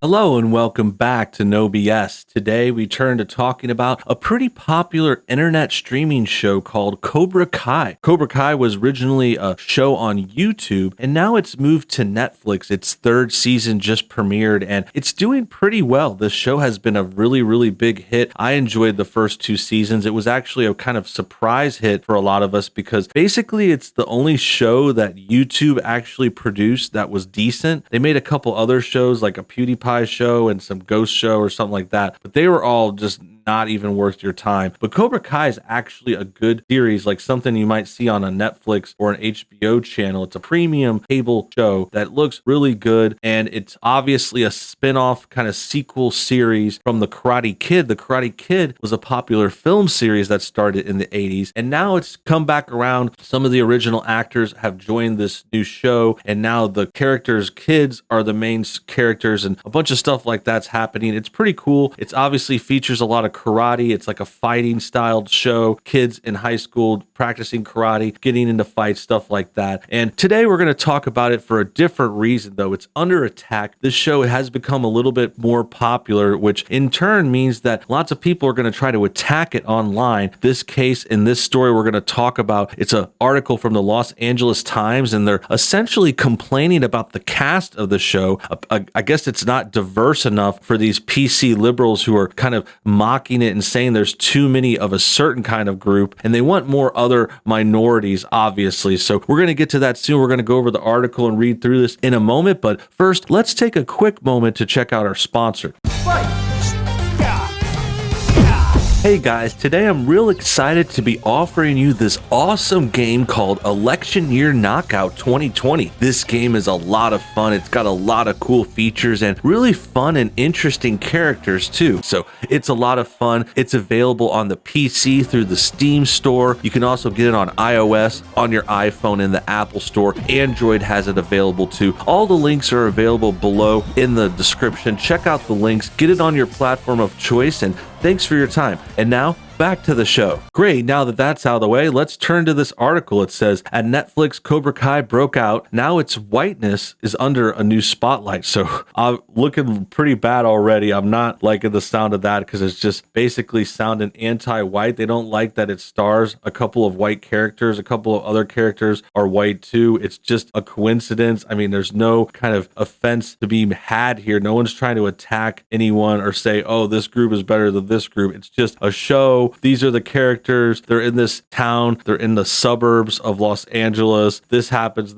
Hello and welcome back to NoBS. Today we turn to talking about a pretty popular internet streaming show called Cobra Kai. Cobra Kai was originally a show on YouTube and now it's moved to Netflix. Its third season just premiered and it's doing pretty well. This show has been a really big hit. I enjoyed the first two seasons. It was actually a kind of surprise hit for a lot of us because basically it's the only show that YouTube actually produced that was decent. They made a couple other shows like a PewDiePie show and some ghost show or something like that, but they were all just not even worth your time. But Cobra Kai is actually a good series, like something you might see on a Netflix or an HBO channel. It's a premium cable show that looks really good, and it's obviously a spin-off kind of sequel series from The Karate Kid. The Karate Kid was a popular film series that started in the 80s, and now it's come back around. Some of the original actors have joined this new show, and now the characters' kids are the main characters, and a bunch of stuff like that's happening. It's pretty cool. It's obviously features a lot of karate. It's like a fighting styled show. Kids in high school practicing karate, getting into fights, stuff like that. And today we're going to talk about it for a different reason, though. It's under attack. This show has become a little bit more popular, which in turn means that lots of people are going to try to attack it online. This case in this story we're going to talk about, it's an article from the Los Angeles Times, and they're essentially complaining about the cast of the show. I guess it's not diverse enough for these PC liberals who are kind of mocking it and saying there's too many of a certain kind of group, and they want more other minorities, obviously. So we're going to get to that soon. We're going to go over the article and read through this in a moment, but first, let's take a quick moment to check out our sponsor. Hey guys, today I'm real excited to be offering you this awesome game called Election Year Knockout 2020. This game is a lot of fun. It's got a lot of cool features and really fun and interesting characters too. So it's a lot of fun. It's available on the PC through the Steam store. You can also get it on iOS, on your iPhone in the Apple Store. Android has it available too. All the links are available below in the description. Check out the links, get it on your platform of choice, and thanks for your time. And now, back to the show. Great, now that that's out of the way, let's turn to this article. It says, at Netflix, Cobra Kai broke out. Now its whiteness is under a new spotlight. So I'm looking pretty bad already. I'm not liking the sound of that because it's just basically sounding anti-white. They don't like that it stars a couple of white characters. A couple of other characters are white too. It's just a coincidence. I mean, there's no kind of offense to be had here. No one's trying to attack anyone or say, oh, this group is better than this group. It's just a show. These are the characters. They're in this town. They're in the suburbs of Los Angeles. This happens.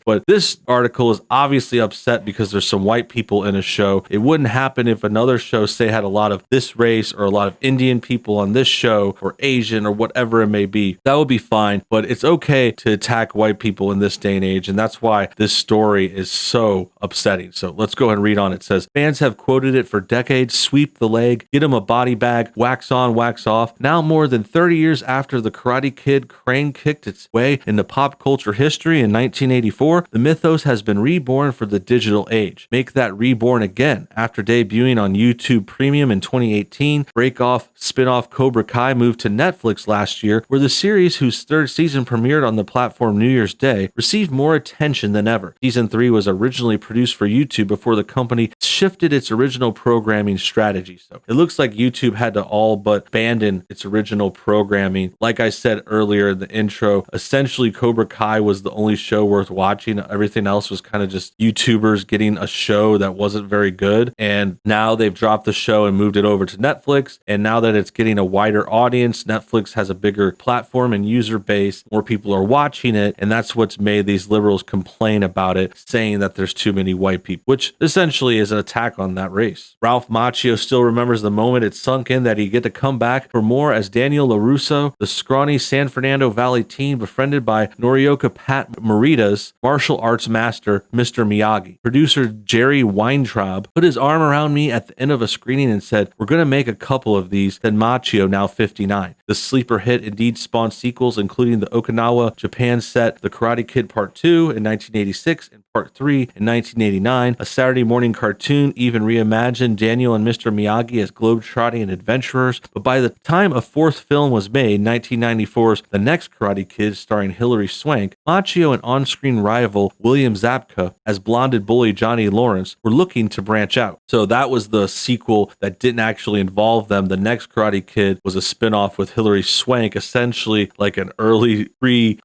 But this article is obviously upset because there's some white people in a show. It wouldn't happen if another show, say, had a lot of this race or a lot of Indian people on this show or Asian or whatever it may be. That would be fine, but it's okay to attack white people in this day and age, and that's why this story is so upsetting. So let's go ahead and read on. It says, fans have quoted it for decades. Sweep the leg, get him a body bag, wax on, wax off. Now, more than 30 years after The Karate Kid crane kicked its way into pop culture history in 1984, the mythos has been reborn for the digital age. Make that reborn again. After debuting on YouTube Premium in 2018, break-off spin-off Cobra Kai moved to Netflix last year, where the series, whose third season premiered on the platform New Year's Day, received more attention than ever. Season 3 was originally produced for YouTube before the company shifted its original programming strategy. So it looks like YouTube had to all but abandon its original programming. Like I said earlier in the intro, essentially Cobra Kai was the only show worth watching. Everything else was kind of just YouTubers getting a show that wasn't very good. And now they've dropped the show and moved it over to Netflix. And now that it's getting a wider audience, Netflix has a bigger platform and user base. More people are watching it. And that's what's made these liberals complain about it, saying that there's too many white people, which essentially is an attack on that race. Ralph Macchio still remembers the moment it sunk in that he'd get to come back for more as Daniel LaRusso, the scrawny San Fernando Valley teen befriended by Norioka Pat Morita's martial arts master, Mr. Miyagi. Producer Jerry Weintraub put his arm around me at the end of a screening and said, we're going to make a couple of these, said Macchio, now 59. The sleeper hit indeed spawned sequels, including the Okinawa, Japan set The Karate Kid Part 2 in 1986 and Part 3 in 1989, a Saturday morning cartoon cartoon even reimagined Daniel and Mr. Miyagi as globetrotting adventurers, but by the time a fourth film was made, 1994's The Next Karate Kid starring Hilary Swank, Machio and on-screen rival William Zabka as blonded bully Johnny Lawrence were looking to branch out. So that was the sequel that didn't actually involve them. The Next Karate Kid was a spin-off with Hilary Swank, essentially like an early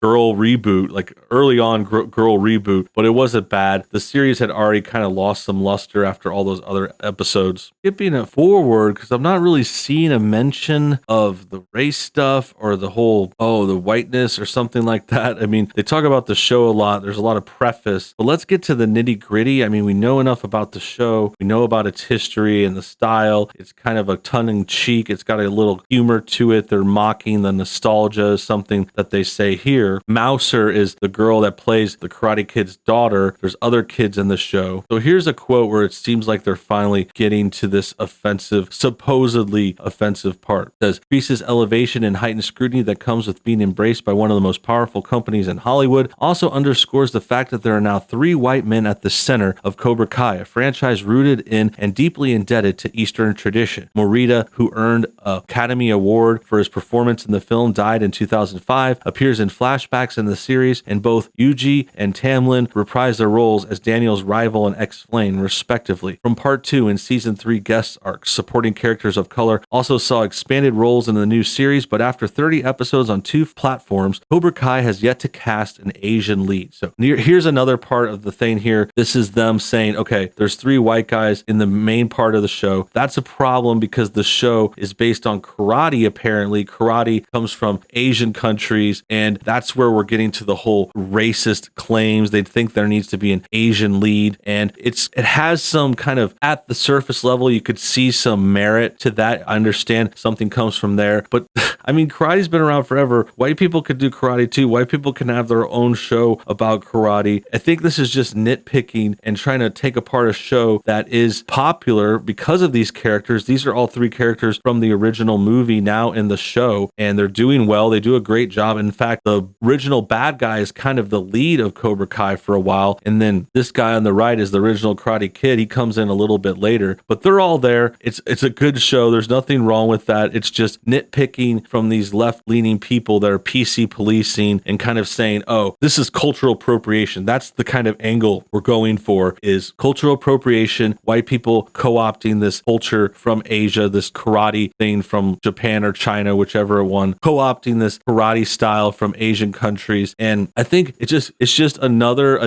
girl reboot, like early on girl reboot, but it wasn't bad. The series had already kind of lost some luster after all those other episodes. Skipping it forward, because I'm not really seeing a mention of the race stuff or the whole, the whiteness or something like that. I mean, they talk about the show a lot. There's a lot of preface, but let's get to the nitty gritty. I mean, we know enough about the show. We know about its history and the style. It's kind of a tongue in cheek. It's got a little humor to it. They're mocking the nostalgia, something that they say here. Mouser is the girl that plays the Karate Kid's daughter. There's other kids in the show. So here's a quote where it seems like they're finally getting to this offensive, supposedly offensive part. It says, increases elevation and heightened scrutiny that comes with being embraced by one of the most powerful companies in Hollywood also underscores the fact that there are now 3 white men at the center of Cobra Kai, a franchise rooted in and deeply indebted to Eastern tradition. Morita, who earned an Academy Award for his performance in the film, died in 2005, appears in flashbacks in the series, and both Yuji and Tamlin reprise their roles as Daniel's rival and ex-flame, respectively. From Part 2 and Season 3 guest arcs, supporting characters of color also saw expanded roles in the new series, but after 30 episodes on 2 platforms, Cobra Kai has yet to cast an Asian lead. So here's another part of the thing here. This is them saying, okay, there's 3 white guys in the main part of the show. That's a problem because the show is based on karate, apparently. Karate comes from Asian countries, and that's where we're getting to the whole racist claims. They think there needs to be an Asian lead, and it has some kind of, at the surface level, you could see some merit to that. I understand something comes from there, but I mean, karate's been around forever. White people could do karate too. White people can have their own show about karate. I think this is just nitpicking and trying to take apart a show that is popular because of these characters. These are all 3 characters from the original movie now in the show, and they're doing well. They do a great job. In fact, the original bad guy is kind of the lead of Cobra Kai for a while, and then this guy on the right is the original Karate Kid. He comes in a little bit later, but they're all there. It's a good show. There's nothing wrong with that. It's just nitpicking from these left-leaning people that are PC policing and kind of saying, oh, this is cultural appropriation. That's the kind of angle we're going for, is cultural appropriation, white people co-opting this culture from Asia, this karate thing from Japan or China, whichever one, co-opting this karate style from Asian countries. And I think it's just another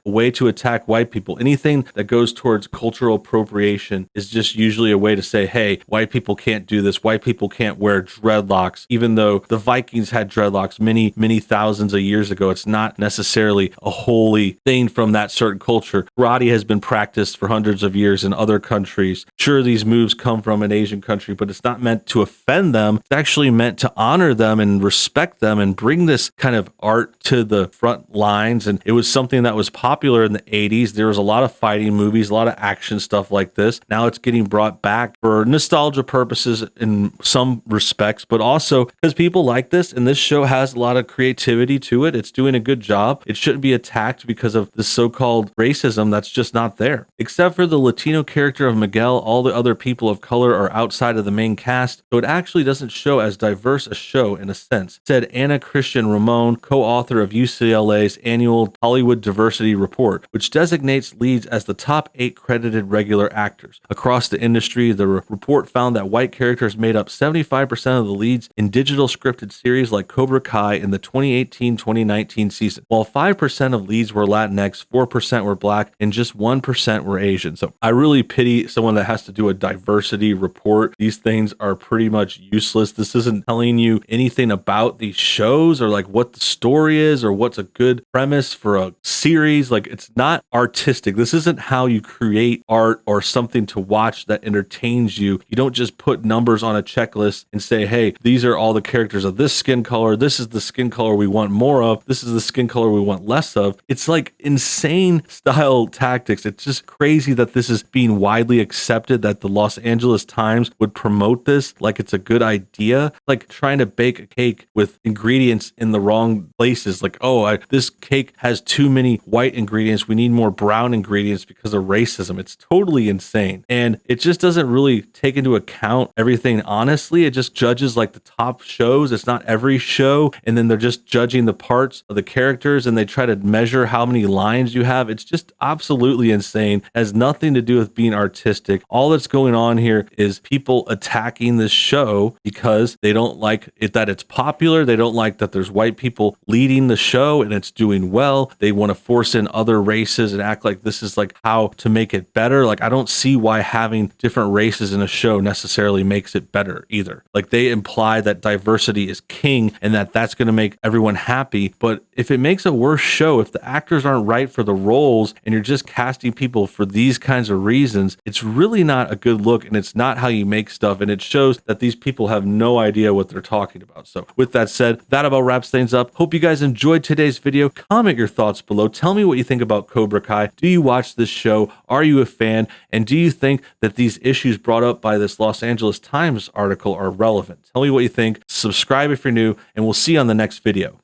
way to attack white people. Anything that goes towards cultural appropriation is just usually a way to say, hey, white people can't do this. White people can't wear dreadlocks, even though the Vikings had dreadlocks many, many thousands of years ago. It's not necessarily a holy thing from that certain culture. Karate has been practiced for hundreds of years in other countries. Sure, these moves come from an Asian country, but it's not meant to offend them. It's actually meant to honor them and respect them and bring this kind of art to the front lines. And it was something that was popular in the 80s. There was a lot of fighting movies, a lot of action stuff like this. Now it's getting brought back for nostalgia purposes in some respects, but also because people like this, and this show has a lot of creativity to it. It's doing a good job. It shouldn't be attacked because of the so-called racism that's just not there. Except for the Latino character of Miguel, all the other people of color are outside of the main cast, so it actually doesn't show as diverse a show in a sense, said Anna Christian Ramon, co-author of UCLA's annual Hollywood Diversity Report, which designates leads as the top 8 credited regular actors. Across the industry, the report found that white characters made up 75% of the leads in digital scripted series like Cobra Kai in the 2018-2019 season. While 5% of leads were Latinx, 4% were Black, and just 1% were Asian. So I really pity someone that has to do a diversity report. These things are pretty much useless. This isn't telling you anything about these shows or like what the story is or what's a good premise for a series. Like, it's not artistic. This isn't how you create art or something to watch that entertains you. You don't just put numbers on a checklist and say, hey, these are all the characters of this skin color. This is the skin color we want more of. This is the skin color we want less of. It's like insane style tactics. It's just crazy that this is being widely accepted, that the Los Angeles Times would promote this like it's a good idea. Like trying to bake a cake with ingredients in the wrong places. Like, this cake has too many white ingredients. We need more brown ingredients because of racism. racism. It's totally insane. And it just doesn't really take into account everything honestly. It just judges like the top shows. It's not every show. And then they're just judging the parts of the characters and they try to measure how many lines you have. It's just absolutely insane. It has nothing to do with being artistic. All that's going on here is people attacking this show because they don't like it, that it's popular. They don't like that there's white people leading the show and it's doing well. They want to force in other races and act like this is like how to make it better. Like, I don't see why having different races in a show necessarily makes it better either. Like, they imply that diversity is king and that that's going to make everyone happy. But if it makes a worse show, if the actors aren't right for the roles and you're just casting people for these kinds of reasons, it's really not a good look and it's not how you make stuff. And it shows that these people have no idea what they're talking about. So with that said, that about wraps things up. Hope you guys enjoyed today's video. Comment your thoughts below. Tell me what you think about Cobra Kai. Do you watch this show? Are you a fan? And do you think that these issues brought up by this Los Angeles Times article are relevant? Tell me what you think. Subscribe if you're new, and we'll see you on the next video.